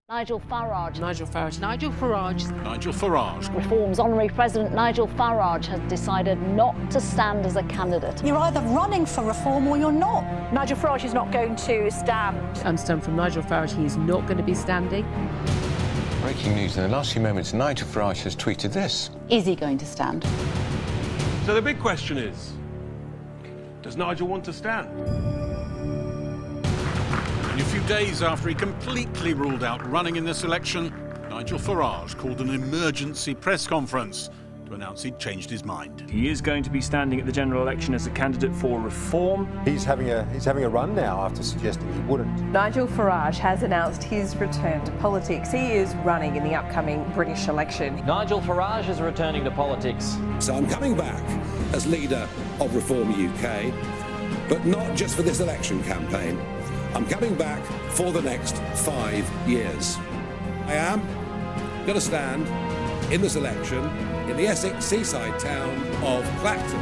Nigel Farage. Nigel Farage. Nigel Farage. Nigel Farage. Reform's honorary president Nigel Farage has decided not to stand as a candidate. You're either running for reform or you're not. Nigel Farage is not going to stand. I understand from Nigel Farage he is not going to be standing. Breaking news in the last few moments, Nigel Farage has tweeted this. Is he going to stand? So the big question is, does Nigel want to stand? A few days after he completely ruled out running in this election, Nigel Farage called an emergency press conference to announce he'd changed his mind. He is going to be standing at the general election as a candidate for reform. He's having a run now after suggesting he wouldn't. Nigel Farage has announced his return to politics. He is running in the upcoming British election. Nigel Farage is returning to politics. So I'm coming back as leader of Reform UK, but not just for this election campaign. I'm coming back for the next 5 years. I am going to stand in this election in the Essex seaside town of Clacton.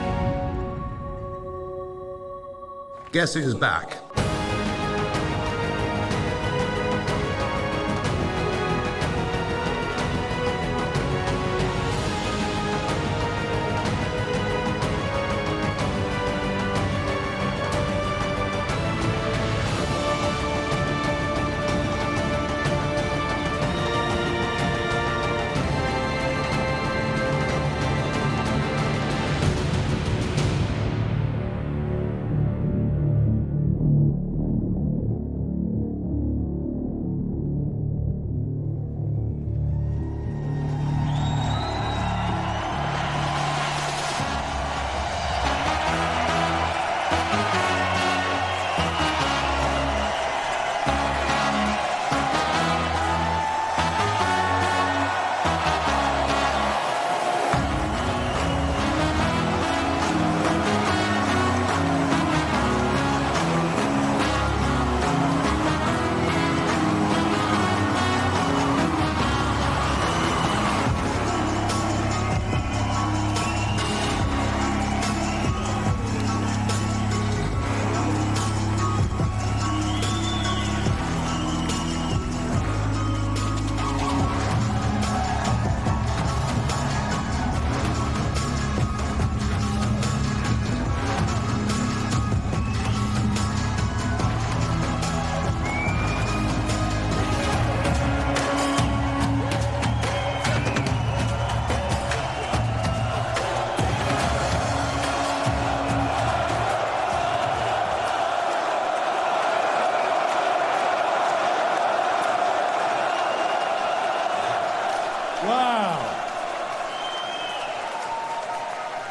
Guess who's back?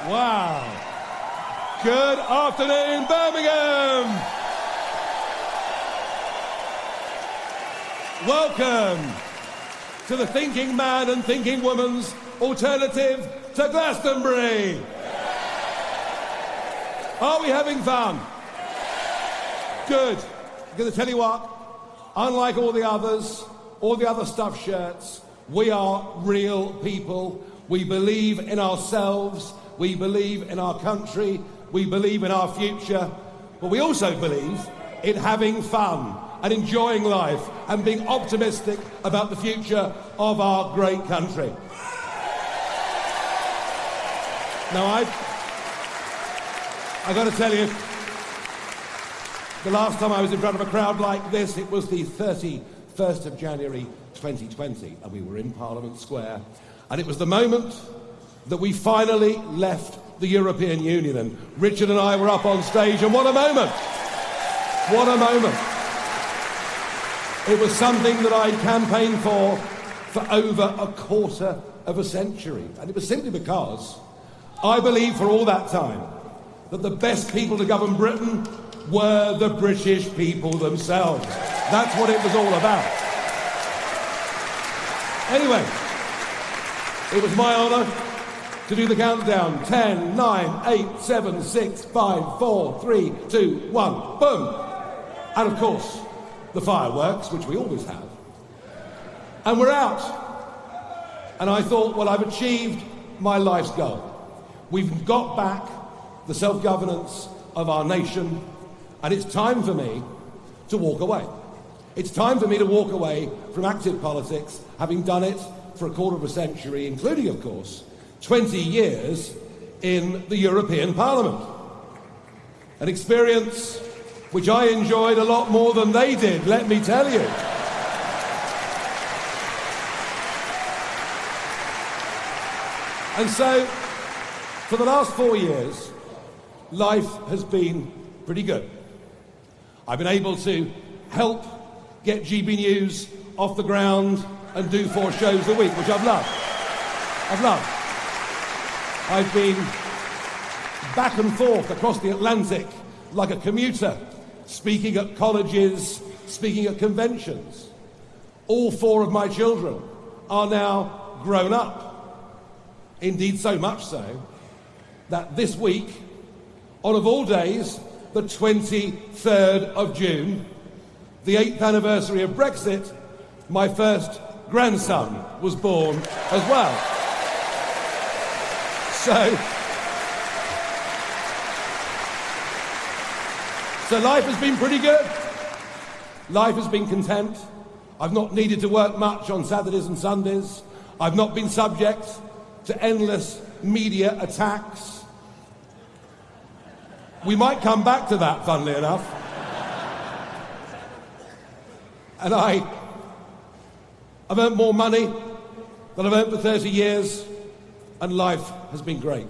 Wow. Good afternoon, Birmingham. Welcome to the thinking man and thinking woman's alternative to Glastonbury. Are we having fun? Good. I'm going to tell you what, unlike all the other stuffed shirts, we are real people. We believe in ourselves. We believe in our country, we believe in our future, but we also believe in having fun and enjoying life and being optimistic about the future of our great country. Now, I got to tell you, the last time I was in front of a crowd like this, it was the 31st of January 2020, and we were in Parliament Square, and it was the moment that we finally left the European Union, and Richard and I were up on stage, and what a moment! What a moment! It was something that I'd campaigned for over a quarter of a century, and it was simply because I believed for all that time that the best people to govern Britain were the British people themselves. That's what it was all about. Anyway, it was my honour to do the countdown. 10, 9, 8, 7, 6, 5, 4, 3, 2, 1, boom! And of course, the fireworks, which we always have. And we're out. And I thought, well, I've achieved my life's goal. We've got back the self-governance of our nation, and it's time for me to walk away. It's time for me to walk away from active politics, having done it for a quarter of a century, including, of course, 20 years in the European Parliament. An experience which I enjoyed a lot more than they did, let me tell you. And so, for the last 4 years, life has been pretty good. I've been able to help get GB News off the ground and do 4 shows a week, which I've loved. I've been back and forth across the Atlantic like a commuter, speaking at colleges, speaking at conventions. All 4 of my children are now grown up. Indeed, so much so that this week, on of all days, the 23rd of June, the 8th anniversary of Brexit, my first grandson was born as well. So life has been pretty good. Life has been content. I've not needed to work much on Saturdays and Sundays. I've not been subject to endless media attacks. We might come back to that, funnily enough. And I've earned more money than I've earned for 30 years, and life has been great.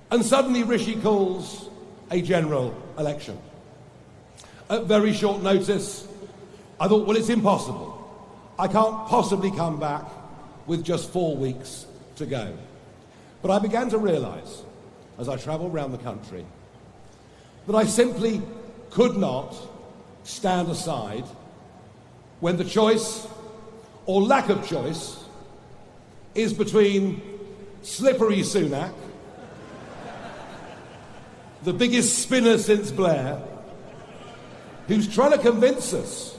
And suddenly Rishi calls a general election. At very short notice, I thought, well, it's impossible. I can't possibly come back with just 4 weeks to go. But I began to realise, as I travelled around the country, that I simply could not stand aside when the choice, or lack of choice, is between slippery Sunak, the biggest spinner since Blair, who's trying to convince us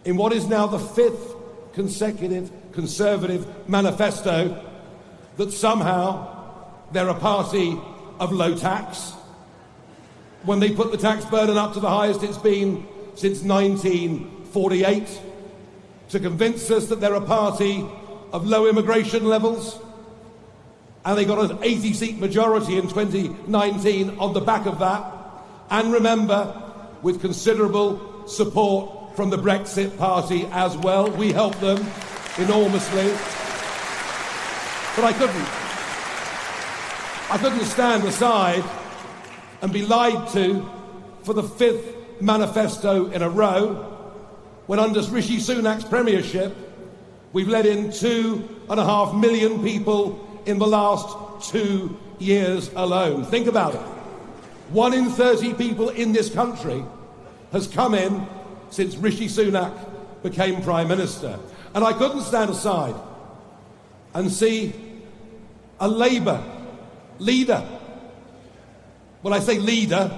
in what is now the 5th consecutive Conservative manifesto that somehow they're a party of low tax, when they put the tax burden up to the highest it's been since 1948, to convince us that they're a party of low immigration levels, and they got an 80-seat majority in 2019 on the back of that, and remember, with considerable support from the Brexit Party as well. We helped them enormously. But I couldn't stand aside and be lied to for the 5th manifesto in a row, when under Rishi Sunak's premiership, we've let in 2.5 million people in the last 2 years alone. Think about it. 1 in 30 people in this country has come in since Rishi Sunak became Prime Minister. And I couldn't stand aside and see a Labour leader. When I say leader,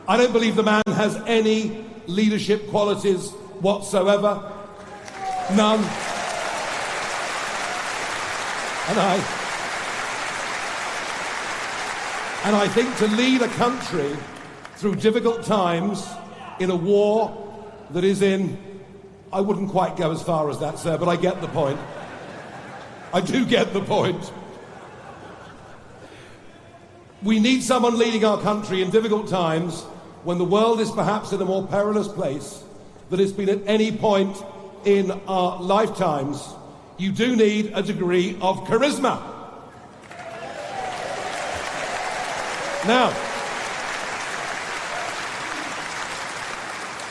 I don't believe the man has any leadership qualities whatsoever. None. And I think to lead a country through difficult times in a war that is in, I wouldn't quite go as far as that, sir, but I get the point. I do get the point. We need someone leading our country in difficult times when the world is perhaps in a more perilous place than it's been at any point in our lifetimes. You do need a degree of charisma. Now,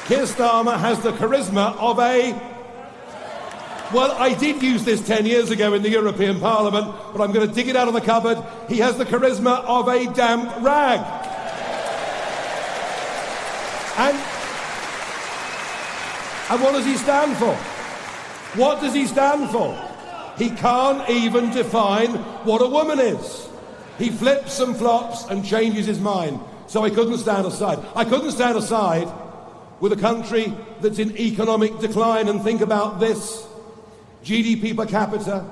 Keir Starmer has the charisma of a... Well, I did use this 10 years ago in the European Parliament, but I'm going to dig it out of the cupboard. He has the charisma of a damp rag. And what does he stand for? What does he stand for? He can't even define what a woman is. He flips and flops and changes his mind. So I couldn't stand aside. I couldn't stand aside with a country that's in economic decline. And think about this. GDP per capita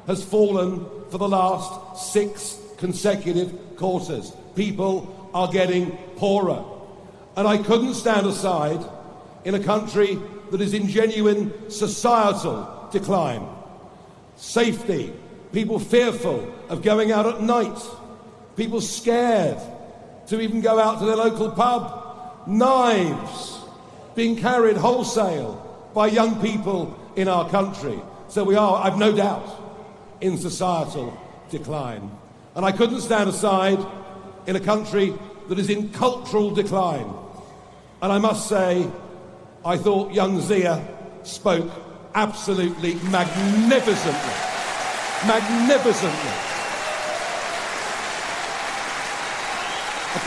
has fallen for the last 6 consecutive quarters. People are getting poorer. And I couldn't stand aside in a country that is in genuine societal decline. Safety, people fearful of going out at night, people scared to even go out to their local pub, knives being carried wholesale by young people in our country. So we are, I've no doubt, in societal decline. And I couldn't stand aside in a country that is in cultural decline. And I must say, I thought young Zia spoke absolutely magnificently. Magnificently. A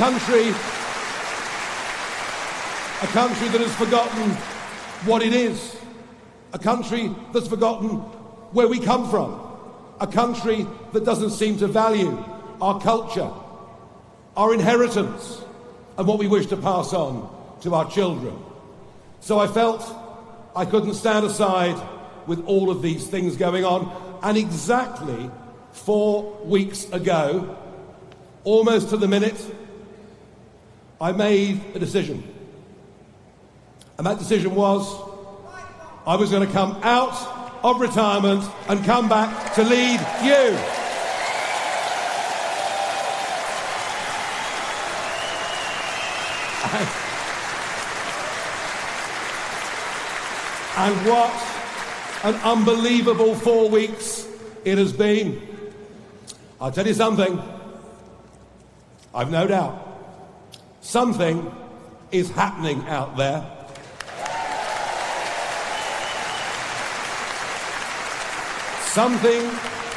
country that has forgotten what it is. A country that's forgotten where we come from. A country that doesn't seem to value our culture, our inheritance, and what we wish to pass on to our children. So I felt I couldn't stand aside with all of these things going on. And exactly 4 weeks ago, almost to the minute, I made a decision. And that decision was I was going to come out of retirement and come back to lead you. And what an unbelievable 4 weeks it has been. I'll tell you something, I've no doubt. Something is happening out there. Something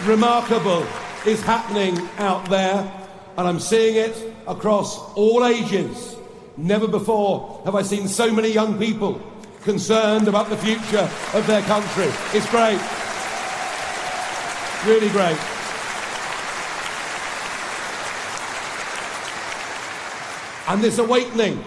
remarkable is happening out there, and I'm seeing it across all ages. Never before have I seen so many young people concerned about the future of their country. It's great. Really great. And this awakening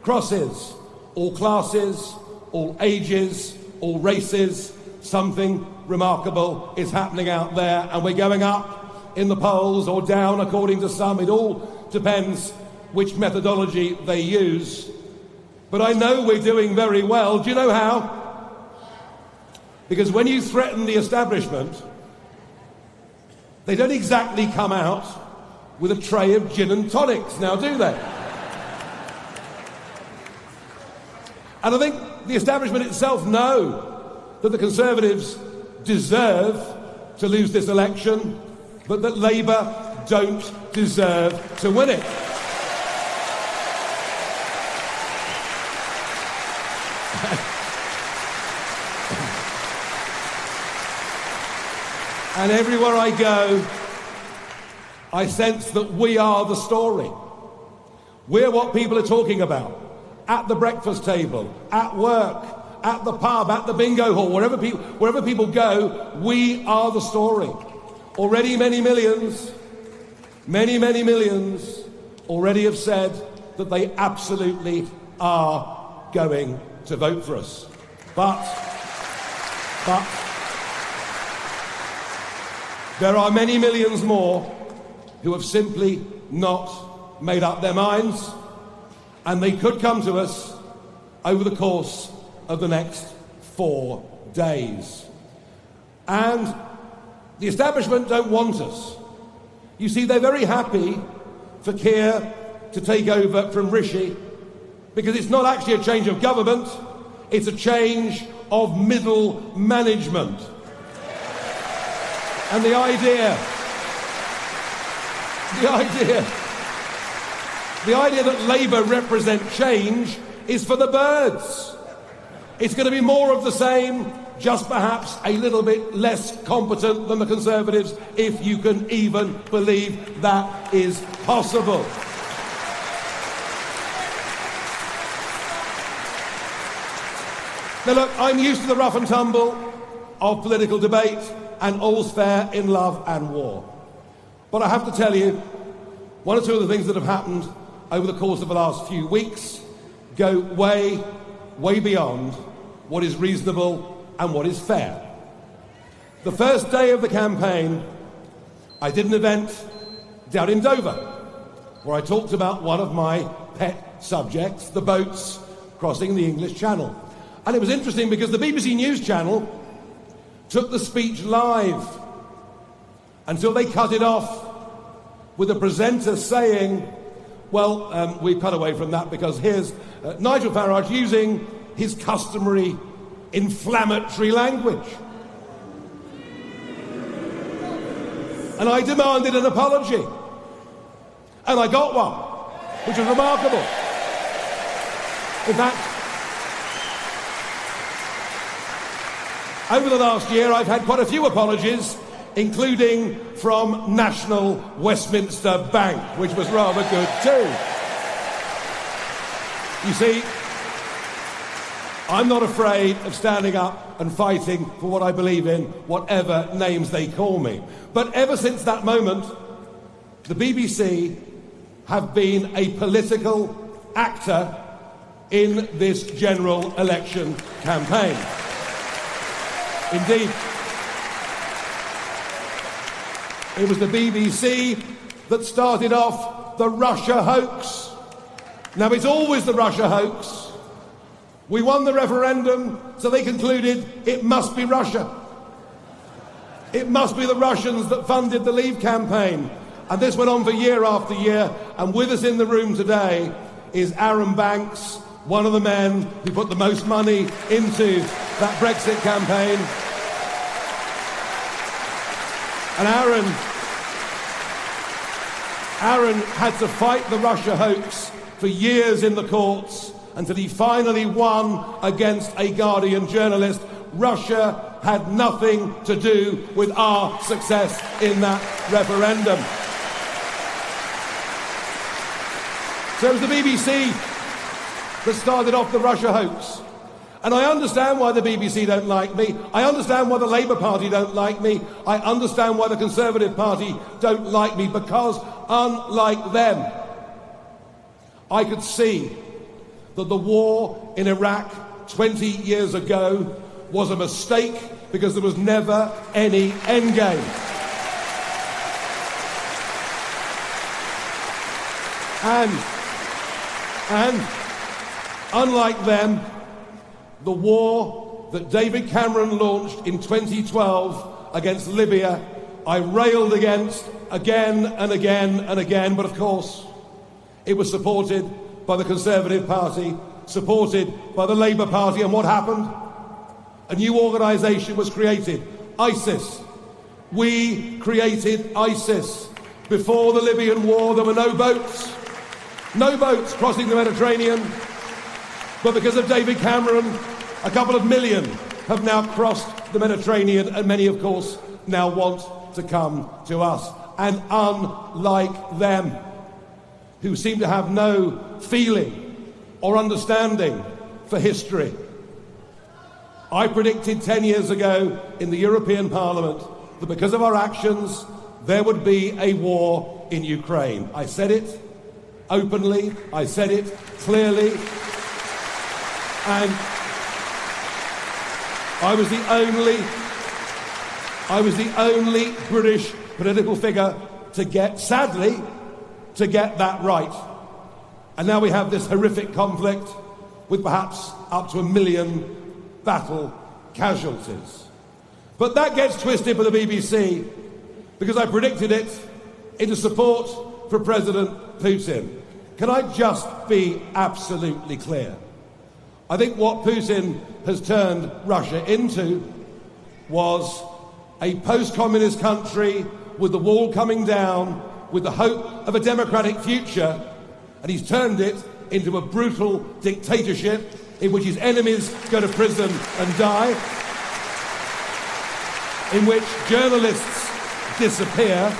crosses all classes, all ages, all races. Something remarkable is happening out there, and we're going up in the polls or down according to some. It all depends which methodology they use. But I know we're doing very well. Do you know how? Because when you threaten the establishment, they don't exactly come out with a tray of gin and tonics, now do they? And I think the establishment itself know that the Conservatives deserve to lose this election, but that Labour don't deserve to win it. And everywhere I go, I sense that we are the story. We're what people are talking about. At the breakfast table, at work, at the pub, at the bingo hall, wherever people go, we are the story. Already many millions already have said that they absolutely are going to vote for us. But there are many millions more who have simply not made up their minds, and they could come to us over the course of the next 4 days. And the establishment don't want us. You see, they're very happy for Keir to take over from Rishi, because it's not actually a change of government, it's a change of middle management. And the idea that Labour represent change is for the birds. It's going to be more of the same, just perhaps a little bit less competent than the Conservatives, if you can even believe that is possible. Now look, I'm used to the rough and tumble of political debate, and all's fair in love and war. But I have to tell you, one or two of the things that have happened over the course of the last few weeks go way, way beyond what is reasonable and what is fair. The first day of the campaign, I did an event down in Dover, where I talked about one of my pet subjects, the boats crossing the English Channel. And it was interesting because the BBC News Channel took the speech live until they cut it off with the presenter saying, well, we've cut away from that because here's Nigel Farage using his customary inflammatory language. And I demanded an apology. And I got one, which was remarkable. In fact, over the last year, I've had quite a few apologies, including from National Westminster Bank, which was rather good too. You see, I'm not afraid of standing up and fighting for what I believe in, whatever names they call me. But ever since that moment, the BBC have been a political actor in this general election campaign. Indeed, it was the BBC that started off the Russia hoax. Now, it's always the Russia hoax. We won the referendum, so they concluded it must be Russia. It must be the Russians that funded the Leave campaign. And this went on for year after year. And with us in the room today is Aaron Banks, one of the men who put the most money into that Brexit campaign. And Aaron had to fight the Russia hoax for years in the courts until he finally won against a Guardian journalist. Russia had nothing to do with our success in that referendum. So it was the BBC that started off the Russia hoax. And I understand why the BBC don't like me. I understand why the Labour Party don't like me. I understand why the Conservative Party don't like me, because unlike them, I could see that the war in Iraq 20 years ago was a mistake because there was never any endgame. And unlike them, the war that David Cameron launched in 2012 against Libya, I railed against again and again and again, but of course, it was supported by the Conservative Party, supported by the Labour Party, and what happened? A new organisation was created, ISIS. We created ISIS. Before the Libyan war, there were no boats crossing the Mediterranean, but because of David Cameron, a couple of million have now crossed the Mediterranean, and many, of course, now want to come to us. And unlike them, who seem to have no feeling or understanding for history, I predicted 10 years ago in the European Parliament that because of our actions, there would be a war in Ukraine. I said it openly, I said it clearly, and I was the only British political figure to get that right. And now we have this horrific conflict with perhaps up to 1 million battle casualties. But that gets twisted for the BBC because I predicted it into support for President Putin. Can I just be absolutely clear? I think what Putin has turned Russia into was a post-communist country with the wall coming down, with the hope of a democratic future, and he's turned it into a brutal dictatorship in which his enemies go to prison and die, in which journalists disappear.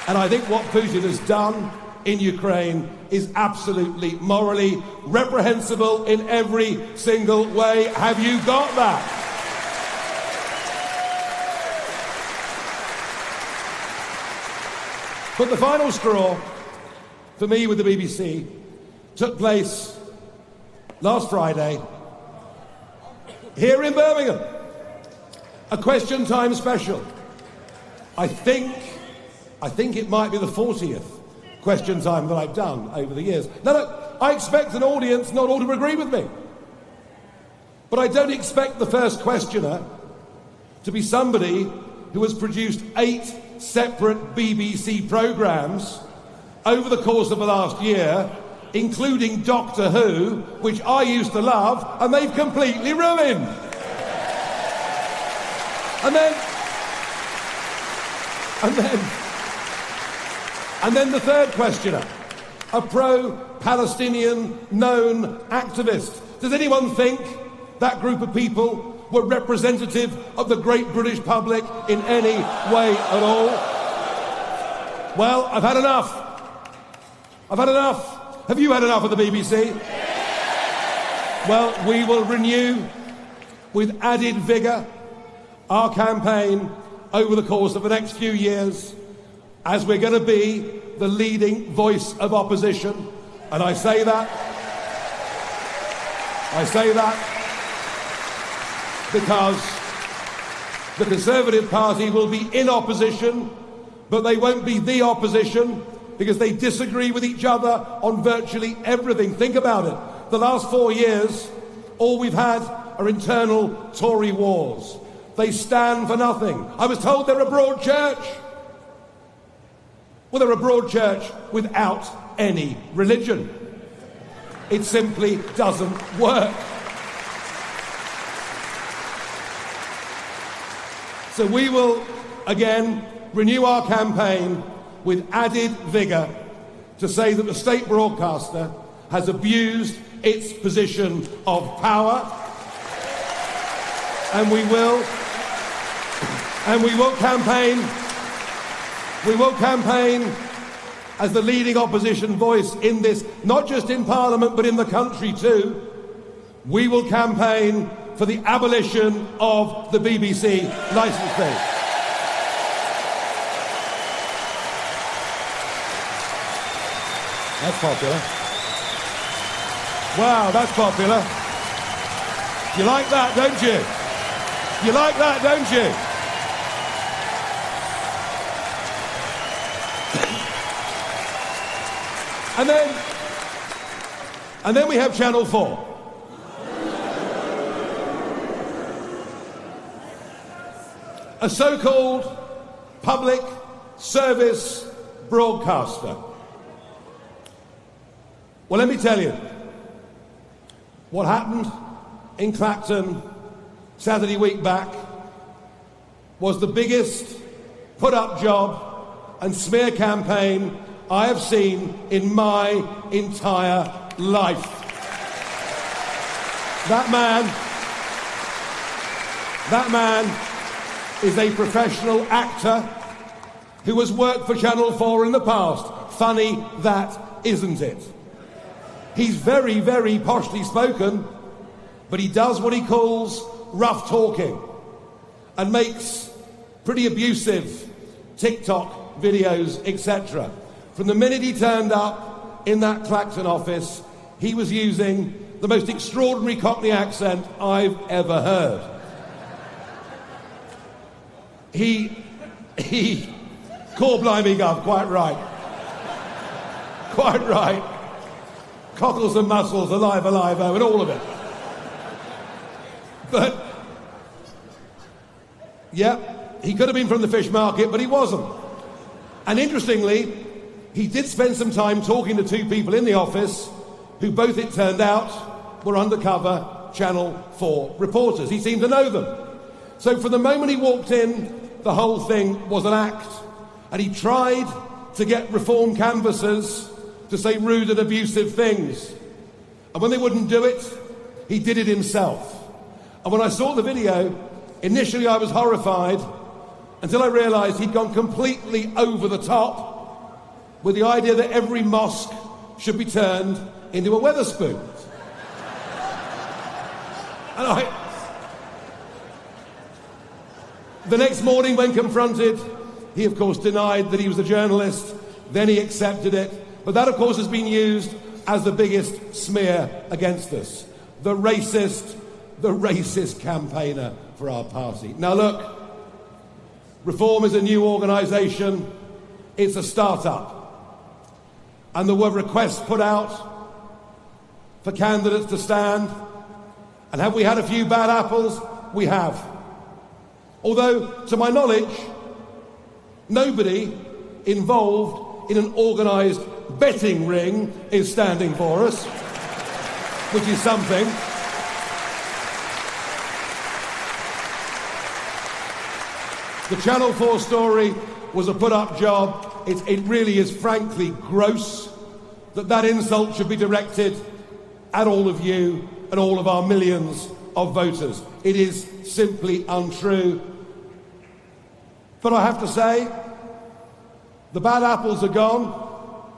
And I think what Putin has done in Ukraine is absolutely morally reprehensible in every single way. Have you got that? But the final straw for me with the BBC took place last Friday here in Birmingham. A Question Time special. I think it might be the 40th Question Time that I've done over the years. No, I expect an audience not all to agree with me. But I don't expect the first questioner to be somebody who has produced 8 separate BBC programmes over the course of the last year, including Doctor Who, which I used to love, and they've completely ruined. And then the third questioner, a pro-Palestinian known activist. Does anyone think that group of people were representative of the great British public in any way at all? Well, I've had enough. I've had enough. Have you had enough of the BBC? Well, we will renew with added vigour our campaign over the course of the next few years, as we're going to be the leading voice of opposition. And I say that because the Conservative Party will be in opposition, but they won't be the opposition, because they disagree with each other on virtually everything. Think about it. The last 4 years, all we've had are internal Tory wars. They stand for nothing. I was told they're a broad church. Well, they're a broad church without any religion. It simply doesn't work. So we will, again, renew our campaign with added vigour to say that the state broadcaster has abused its position of power, and we will campaign as the leading opposition voice in this, not just in Parliament but in the country too. We will campaign for the abolition of the BBC licence fee. That's popular. Wow, that's popular. You like that, don't you? You like that, don't you? And then we have Channel 4. A so-called public service broadcaster. Well, let me tell you, what happened in Clacton Saturday week back was the biggest put-up job and smear campaign I have seen in my entire life. That man is a professional actor who has worked for Channel 4 in the past. Funny that, isn't it? He's very, very poshly spoken, but he does what he calls rough talking and makes pretty abusive TikTok videos, etc. From the minute he turned up in that Clacton office, he was using the most extraordinary Cockney accent I've ever heard. He call blimey gov, quite right. Quite right. Cockles and mussels, alive, oh, and all of it. But, yeah, he could have been from the fish market, but he wasn't. And interestingly, he did spend some time talking to 2 people in the office who both, it turned out, were undercover Channel 4 reporters. He seemed to know them. So from the moment he walked in, the whole thing was an act. And he tried to get reform canvassers to say rude and abusive things. And when they wouldn't do it, he did it himself. And when I saw the video, initially I was horrified until I realised he'd gone completely over the top with the idea that every mosque should be turned into a Wetherspoon. And the next morning when confronted, he of course denied that he was a journalist, then he accepted it. But that of course has been used as the biggest smear against us. The racist campaigner for our party. Now look, Reform is a new organisation, it's a start-up. And there were requests put out for candidates to stand. And have we had a few bad apples? We have. Although, to my knowledge, nobody involved in an organised betting ring is standing for us, which is something. The Channel 4 story was a put-up job. It really is frankly gross that insult should be directed at all of you and all of our millions of voters. It is simply untrue. But I have to say, the bad apples are gone.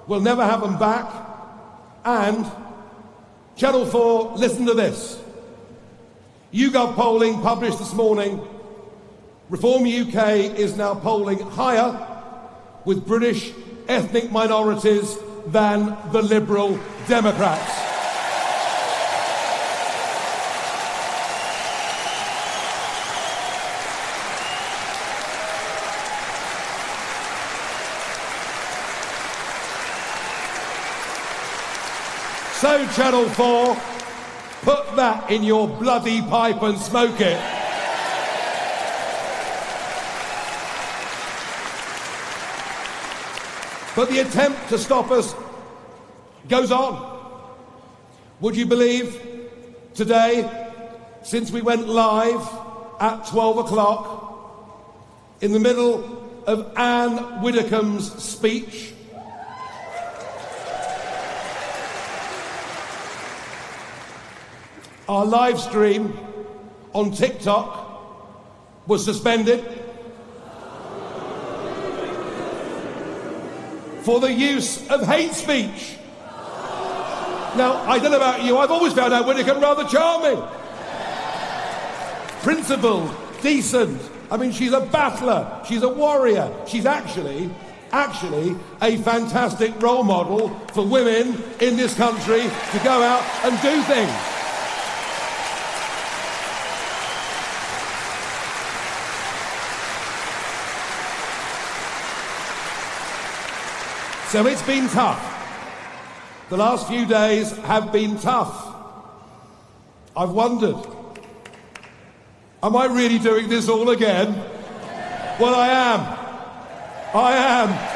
We'll never have them back. And Channel 4, listen to this. YouGov polling published this morning. Reform UK is now polling higher with British ethnic minorities than the Liberal Democrats. So, Channel 4, put that in your bloody pipe and smoke it. But the attempt to stop us goes on. Would you believe today, since we went live at 12 o'clock, in the middle of Anne Widdecombe's speech, our live stream on TikTok was suspended for the use of hate speech. Now, I don't know about you, I've always found Anne Widdecombe rather charming. Principled, decent. I mean, she's a battler, she's a warrior. She's actually a fantastic role model for women in this country to go out and do things. So it's been tough. The last few days have been tough. I've wondered, am I really doing this all again? Well, I am.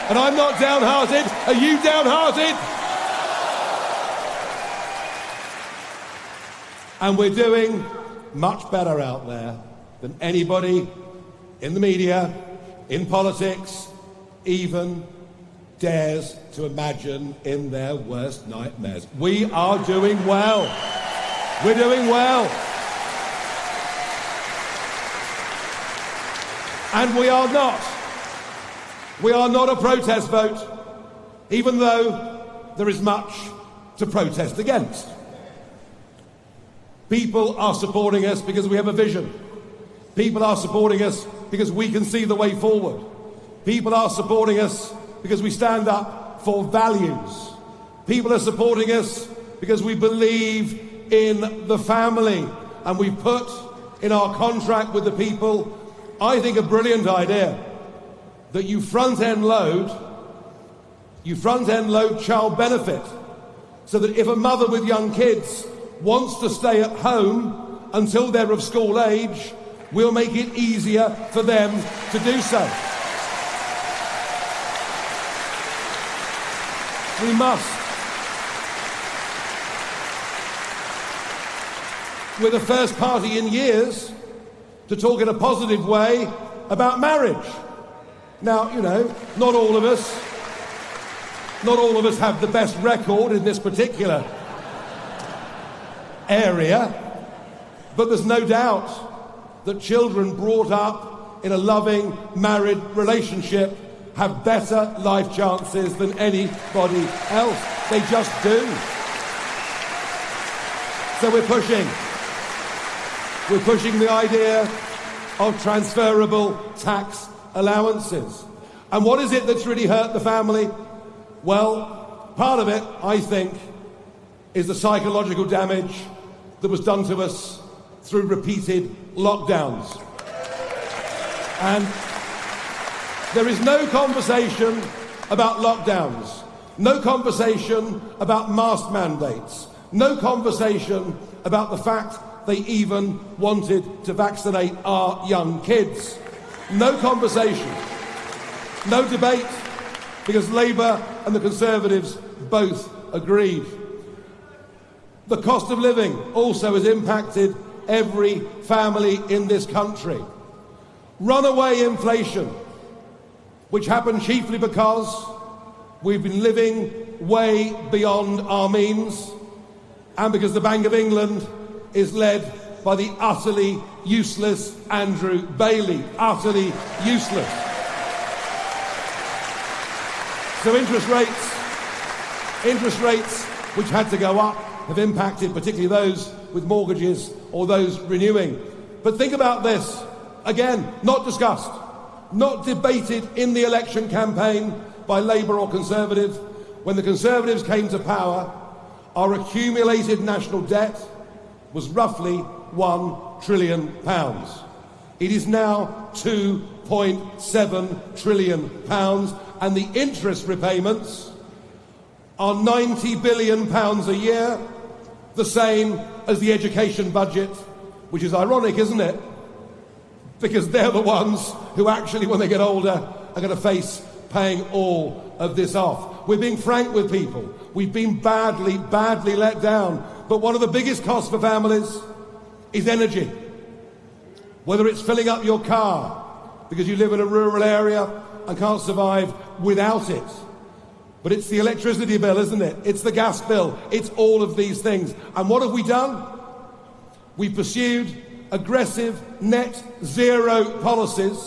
And I'm not downhearted. Are you downhearted? And we're doing much better out there than anybody in the media, in politics, even dares to imagine in their worst nightmares. We are doing well. We're doing well. And we are not a protest vote, even though there is much to protest against. People are supporting us because we have a vision. People are supporting us because we can see the way forward. People are supporting us because we stand up for values. People are supporting us because we believe in the family, and we put in our contract with the people, I think, a brilliant idea that you front-end load child benefit, so that if a mother with young kids wants to stay at home until they're of school age, we'll make it easier for them to do so. We must. We're the first party in years to talk in a positive way about marriage. Now, you know, not all of us have the best record in this particular area, but there's no doubt that children brought up in a loving, married relationship have better life chances than anybody else. They just do. So we're pushing the idea of transferable tax allowances. And what is it that's really hurt the family? Well, part of it, I think, is the psychological damage that was done to us through repeated lockdowns. And there is no conversation about lockdowns, no conversation about mask mandates, No conversation about the fact they even wanted to vaccinate our young kids. No conversation. No debate, because Labour and the Conservatives both agreed. The cost of living also has impacted every family in this country. Runaway inflation, which happened chiefly because we've been living way beyond our means, and because the Bank of England is led by the utterly useless Andrew Bailey. Utterly useless. So interest rates which had to go up have impacted particularly those with mortgages or those renewing. But think about this, again, not discussed, not debated in the election campaign by Labour or Conservative. When the Conservatives came to power, our accumulated national debt was roughly £1 trillion. It is now £2.7 trillion, and the interest repayments are £90 billion a year, the same as the education budget, which is ironic, isn't it? Because they're the ones who actually, when they get older, are going to face paying all of this off. We're being frank with people. We've been badly let down. But one of the biggest costs for families is energy. Whether it's filling up your car because you live in a rural area and can't survive without it. But it's the electricity bill, isn't it? It's the gas bill. It's all of these things. And what have we done? We've pursued aggressive net zero policies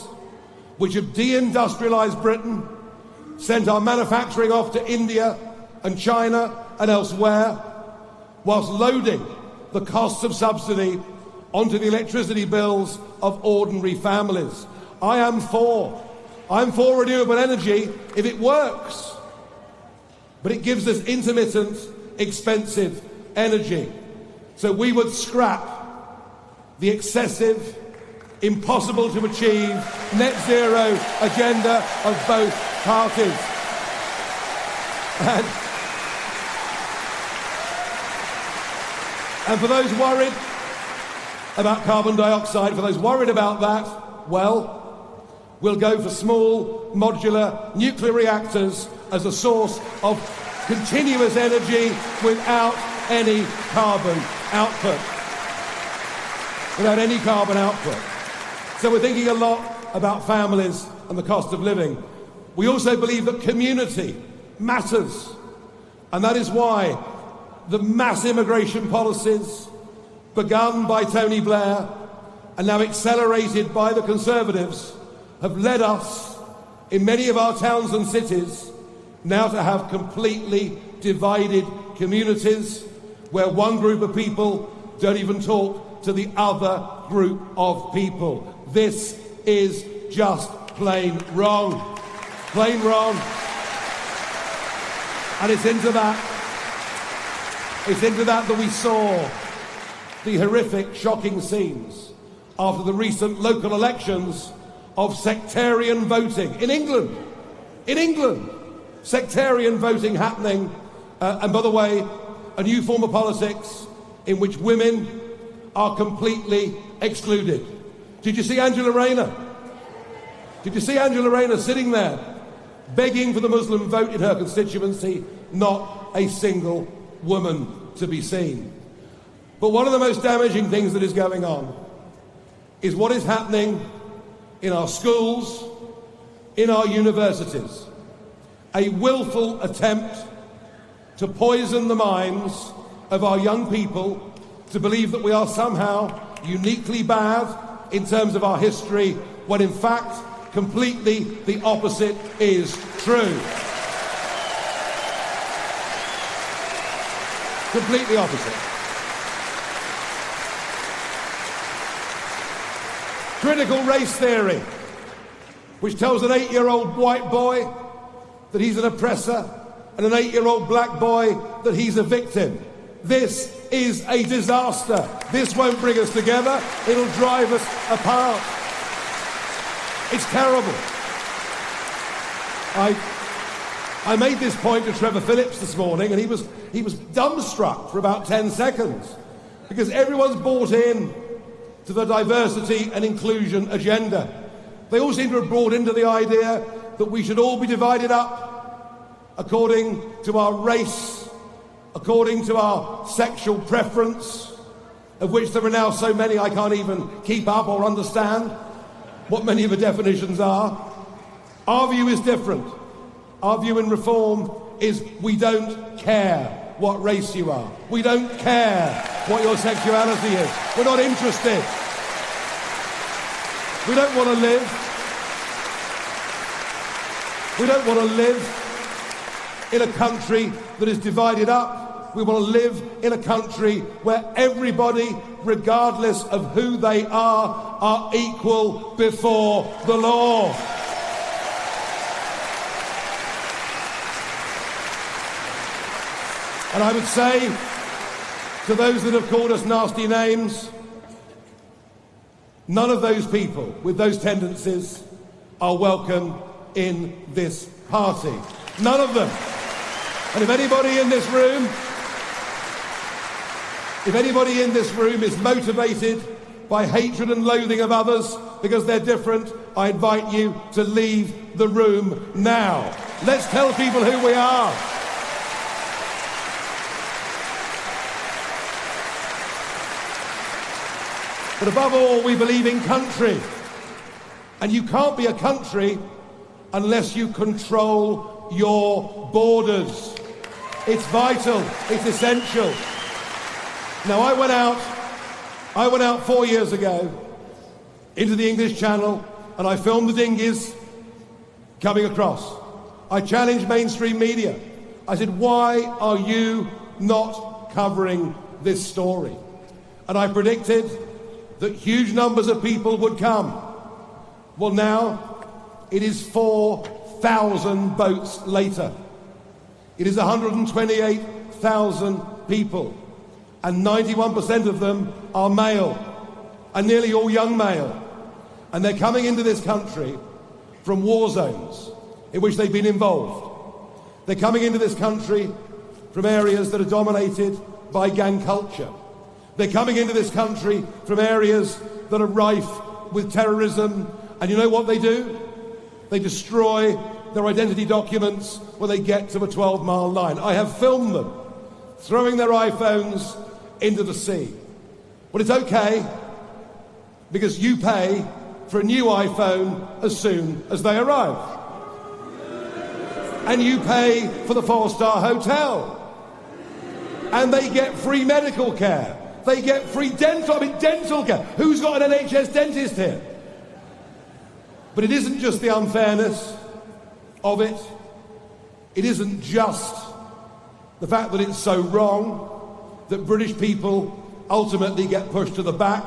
which have deindustrialised Britain, sent our manufacturing off to India and China and elsewhere, whilst loading the costs of subsidy onto the electricity bills of ordinary families. I'm for renewable energy if it works, but it gives us intermittent, expensive energy. So we would scrap the excessive, impossible to achieve net zero agenda of both parties. And for those worried about carbon dioxide, for those worried about that, well, we'll go for small, modular nuclear reactors as a source of continuous energy without any carbon output. Without any carbon output. So we're thinking a lot about families and the cost of living. We also believe that community matters. And that is why the mass immigration policies begun by Tony Blair and now accelerated by the Conservatives have led us, in many of our towns and cities, now to have completely divided communities where one group of people don't even talk to the other group of people. This is just plain wrong. Plain wrong. And it's into that that we saw the horrific, shocking scenes after the recent local elections of sectarian voting in England. In England, sectarian voting happening, and by the way, a new form of politics in which women are completely excluded. Did you see Angela Rayner? Did you see Angela Rayner sitting there begging for the Muslim vote in her constituency? Not a single woman to be seen. But one of the most damaging things that is going on is what is happening in our schools, in our universities. A willful attempt to poison the minds of our young people to believe that we are somehow uniquely bad in terms of our history, when in fact completely the opposite is true. Completely opposite. Critical race theory, which tells an 8-year-old white boy that he's an oppressor and an 8-year-old black boy that he's a victim. This is a disaster. This won't bring us together. It'll drive us apart. It's terrible. I made this point to Trevor Phillips this morning, and he was dumbstruck for about 10 seconds, because everyone's bought in to the diversity and inclusion agenda. They all seem to have brought into the idea that we should all be divided up according to our race, according to our sexual preference, of which there are now so many I can't even keep up or understand what many of the definitions are. Our view is different. Our view in Reform is we don't care what race you are. We don't care what your sexuality is. We're not interested. We don't want to live. We don't want to live in a country that is divided up. We want to live in a country where everybody, regardless of who they are equal before the law. And I would say to those that have called us nasty names, none of those people with those tendencies are welcome in this party. None of them. And if anybody in this room is motivated by hatred and loathing of others because they're different, I invite you to leave the room now. Let's tell people who we are. But above all, we believe in country. And you can't be a country unless you control your borders. It's vital, it's essential. Now, I went out 4 years ago into the English Channel and I filmed the dinghies coming across. I challenged mainstream media. I said, why are you not covering this story? And I predicted that huge numbers of people would come. Well, now it is 4,000 boats later. It is 128,000 people, and 91% of them are male, and nearly all young male. And they're coming into this country from war zones in which they've been involved. They're coming into this country from areas that are dominated by gang culture. They're coming into this country from areas that are rife with terrorism. And you know what they do? They destroy their identity documents when they get to a 12-mile line. I have filmed them throwing their iPhones into the sea. But it's okay, because you pay for a new iPhone as soon as they arrive. And you pay for the 4-star hotel. And they get free medical care. They get free dental care. Who's got an NHS dentist here? But it isn't just the unfairness of it. It isn't just the fact that it's so wrong that British people ultimately get pushed to the back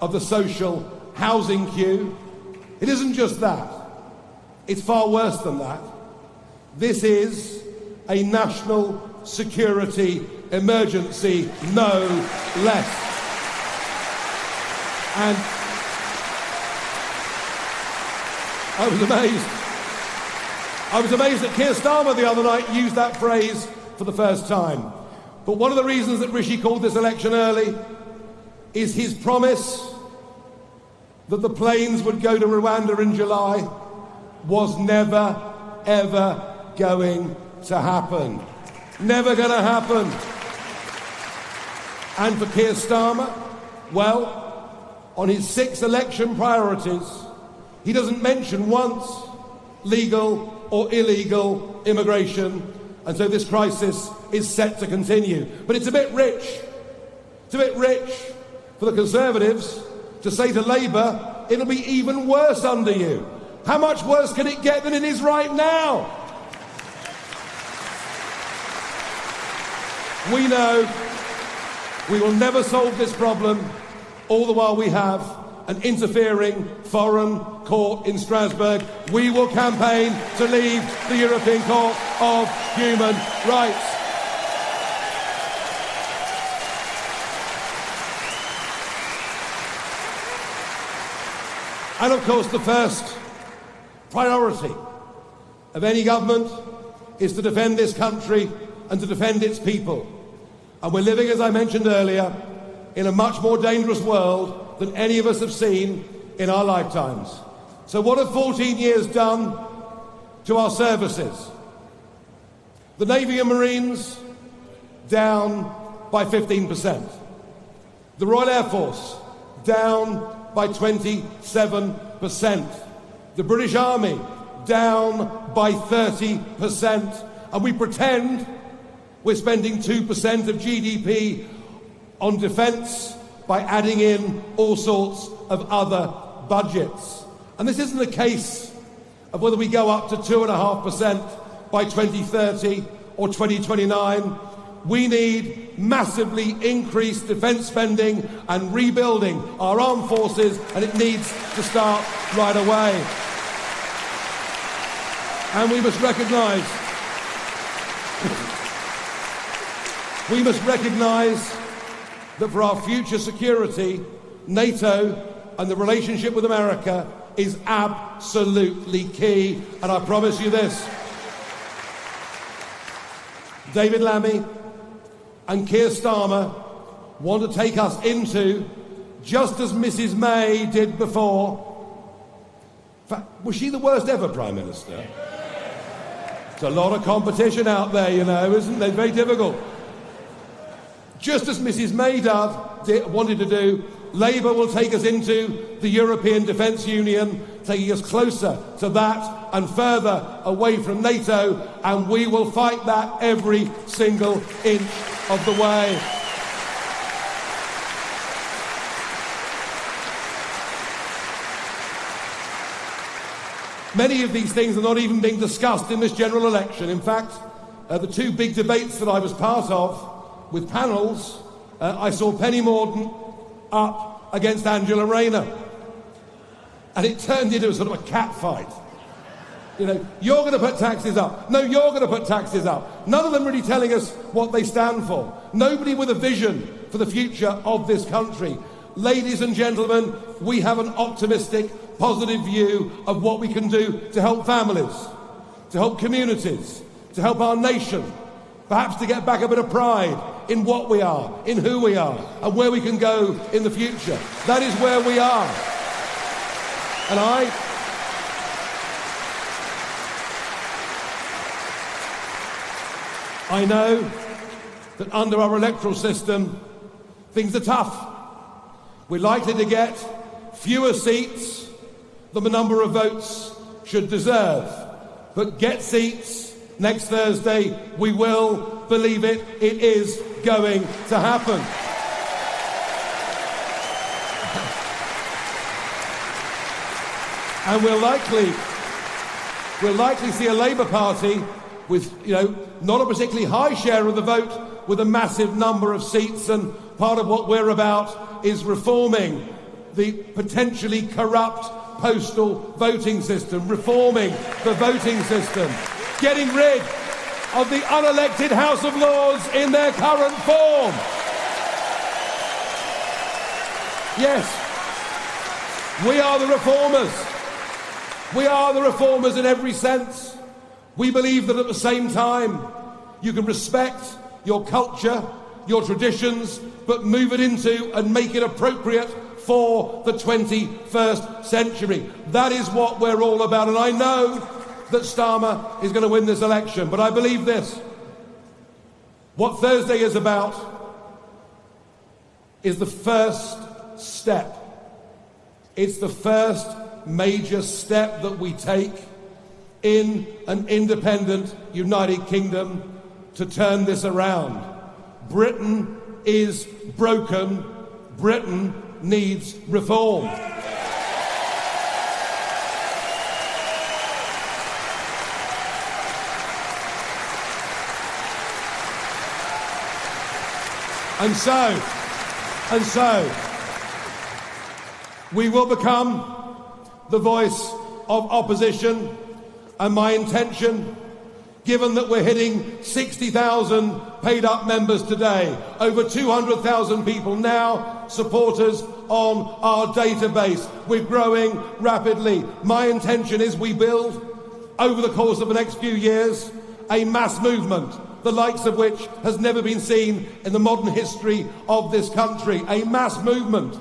of the social housing queue. It isn't just that. It's far worse than that. This is a national security emergency, no less. And I was amazed that Keir Starmer the other night used that phrase for the first time. But one of the reasons that Rishi called this election early is his promise that the planes would go to Rwanda in July was never, ever going to happen. Never going to happen. And for Keir Starmer, well, on his 6 election priorities, he doesn't mention once legal or illegal immigration, and so this crisis is set to continue. But it's a bit rich. It's a bit rich for the Conservatives to say to Labour, it'll be even worse under you. How much worse can it get than it is right now? We know we will never solve this problem all the while we have an interfering foreign court in Strasbourg. We will campaign to leave the European Court of Human Rights. And of course, the first priority of any government is to defend this country and to defend its people. And we're living, as I mentioned earlier, in a much more dangerous world than any of us have seen in our lifetimes. So what have 14 years done to our services? The Navy and Marines, down by 15%. The Royal Air Force, down by 27%. The British Army, down by 30%. And we pretend we're spending 2% of GDP on defence by adding in all sorts of other budgets. And this isn't a case of whether we go up to 2.5% by 2030 or 2029. We need massively increased defence spending and rebuilding our armed forces, and it needs to start right away. And we must recognise that for our future security, NATO and the relationship with America is absolutely key. And I promise you this, David Lammy and Keir Starmer want to take us into, just as Mrs May did before. In fact, was she the worst ever Prime Minister? There's a lot of competition out there, you know, isn't there? Very difficult. Just as Mrs May wanted to do, Labour will take us into the European Defence Union, taking us closer to that and further away from NATO, and we will fight that every single inch of the way. Many of these things are not even being discussed in this general election. In fact, the two big debates that I was part of with panels, I saw Penny Mordaunt up against Angela Rayner. And it turned into a sort of a cat fight. You know, you're going to put taxes up. No, you're going to put taxes up. None of them really telling us what they stand for. Nobody with a vision for the future of this country. Ladies and gentlemen, we have an optimistic, positive view of what we can do to help families, to help communities, to help our nation, perhaps to get back a bit of pride in what we are, in who we are, and where we can go in the future. That is where we are. And I know that under our electoral system, things are tough. We're likely to get fewer seats than the number of votes should deserve. But get seats next Thursday, we will, believe it, it is going to happen. And we'll likely see a Labour Party with, you know, not a particularly high share of the vote, with a massive number of seats. And part of what we're about is reforming the potentially corrupt postal voting system, reforming the voting system, getting rid of the unelected House of Lords in their current form. Yes, we are the reformers. We are the reformers in every sense. We believe that at the same time, you can respect your culture, your traditions, but move it into and make it appropriate for the 21st century. That is what we're all about. And I know that Starmer is going to win this election, but I believe this. What Thursday is about is the first step. It's the first major step that we take in an independent United Kingdom to turn this around. Britain is broken. Britain needs reform. And so, we will become the voice of opposition, and my intention, given that we're hitting 60,000 paid-up members today, over 200,000 people now, supporters on our database. We're growing rapidly. My intention is we build, over the course of the next few years, a mass movement, the likes of which has never been seen in the modern history of this country. A mass movement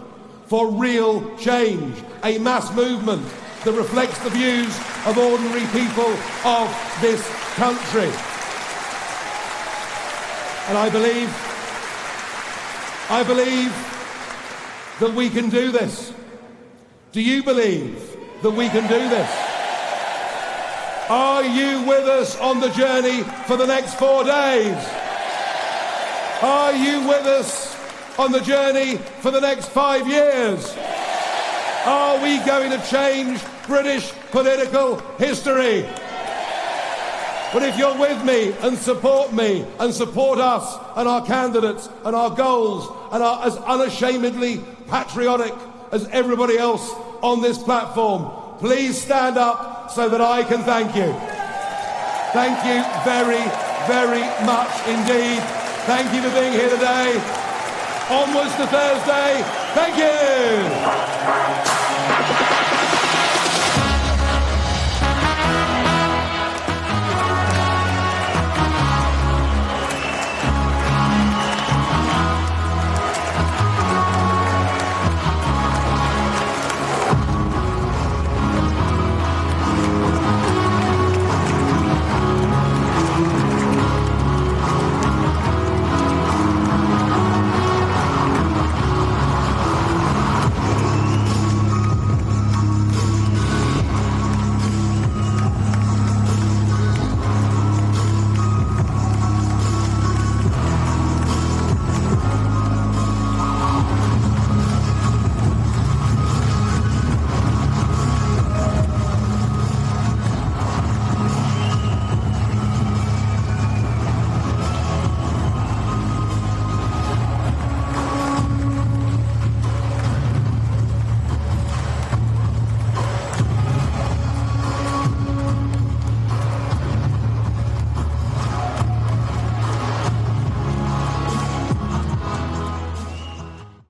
for real change. A mass movement that reflects the views of ordinary people of this country. And I believe that we can do this. Do you believe that we can do this? Are you with us on the journey for the next 4 days? Are you with us on the journey for the next 5 years? Are we going to change British political history? But if you're with me and support us and our candidates and our goals and are as unashamedly patriotic as everybody else on this platform, please stand up so that I can thank you. Thank you very, very much indeed. Thank you for being here today. Onwards to Thursday. Thank you.